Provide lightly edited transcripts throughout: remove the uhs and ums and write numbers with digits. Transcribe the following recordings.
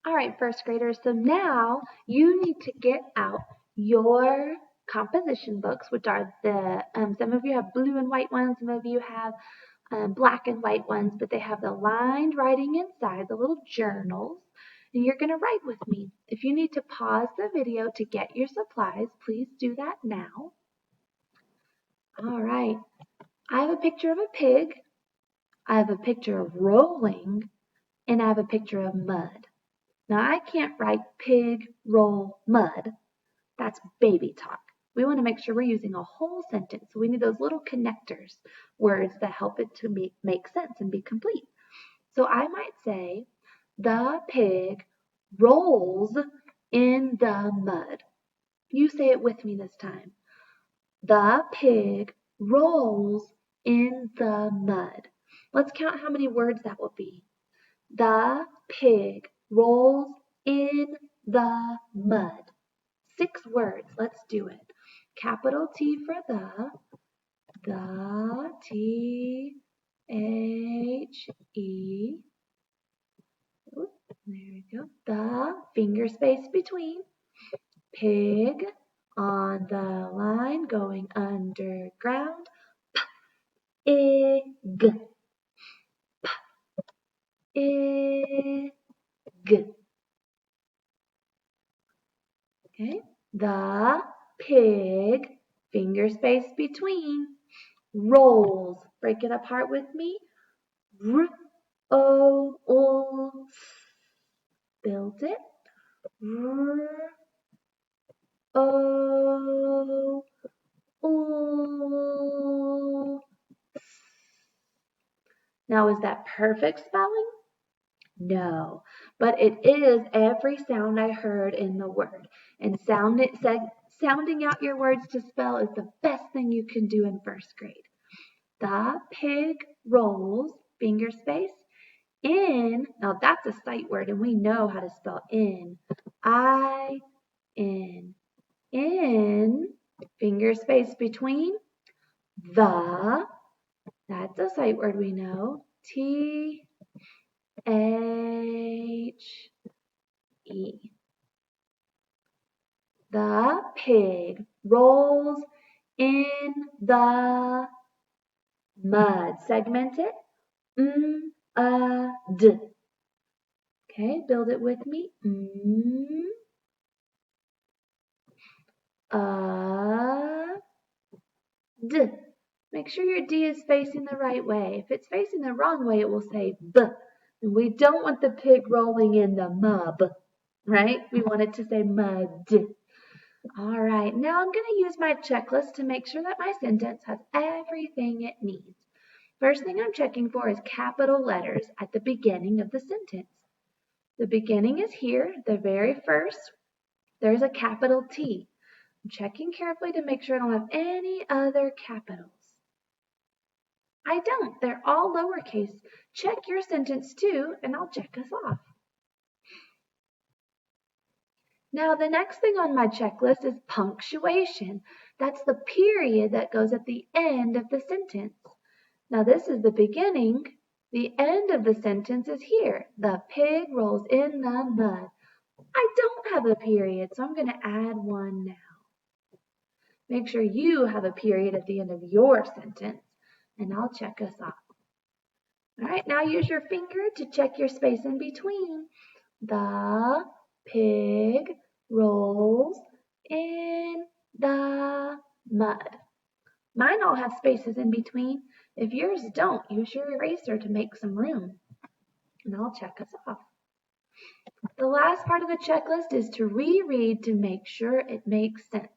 All right, first graders, so now you need to get out your composition books, which are some of you have blue and white ones, some of you have black and white ones, but they have the lined writing inside, the little journals, and you're going to write with me. If you need to pause the video to get your supplies, please do that now. All right, I have a picture of a pig, I have a picture of rolling, and I have a picture of mud. Now I can't write pig, roll, mud. That's baby talk. We want to make sure we're using a whole sentence. So we need those little connectors, words that help it to make sense and be complete. So I might say, the pig rolls in the mud. You say it with me this time. The pig rolls in the mud. Let's count how many words that will be. The pig rolls in the mud. 6 words. Let's do it. Capital T for the T-H-E. There we go. The, finger space between. Pig on the line going underground. P-I-G. P-I-G. Okay. The pig, finger space between, rolls. Break it apart with me. R-O-O-S. Build it. R-O-O-S. Now, is that perfect spelling? No, but it is every sound I heard in the word. And sounding out your words to spell is the best thing you can do in first grade. The pig rolls, finger space, in. Now that's a sight word, and we know how to spell in. I-N. In, finger space between. The, that's a sight word we know. T-H-E. The pig rolls in the mud. Segment it. D. Okay, build it with me. D. Make sure your D is facing the right way. If it's facing the wrong way, it will say B. And we don't want the pig rolling in the mud, right? We want it to say mud. All right, now I'm going to use my checklist to make sure that my sentence has everything it needs. First thing I'm checking for is capital letters at the beginning of the sentence. The beginning is here, the very first. There's a capital T. I'm checking carefully to make sure I don't have any other capitals. I don't. They're all lowercase. Check your sentence too, and I'll check us off. Now, the next thing on my checklist is punctuation. That's the period that goes at the end of the sentence. Now, this is the beginning. The end of the sentence is here. The pig rolls in the mud. I don't have a period, so I'm going to add one now. Make sure you have a period at the end of your sentence, and I'll check us off. All right, now use your finger to check your space in between. The pig rolls in the mud. Mine all have spaces in between. If yours don't, use your eraser to make some room. And I'll check us off. The last part of the checklist is to reread to make sure it makes sense.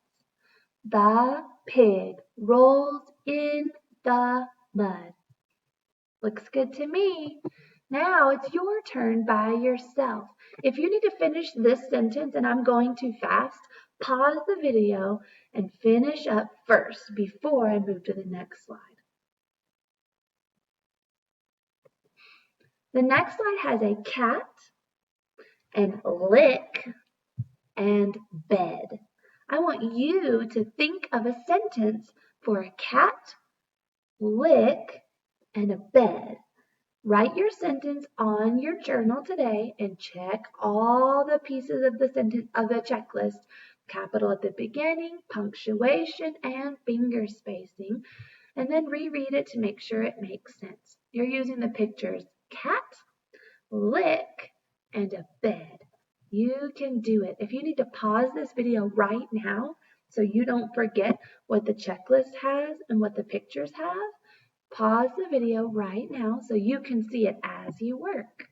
The pig rolls in the mud. Looks good to me. Now it's your turn by yourself. If you need to finish this sentence and I'm going too fast, pause the video and finish up first before I move to the next slide. The next slide has a cat, and lick, and bed. I want you to think of a sentence for a cat, lick, and a bed. Write your sentence on your journal today and check all the pieces of the sentence of the checklist. Capital at the beginning, punctuation, and finger spacing. And then reread it to make sure it makes sense. You're using the pictures cat, lick, and a bed. You can do it. If you need to pause this video right now so you don't forget what the checklist has and what the pictures have, pause the video right now so you can see it as you work.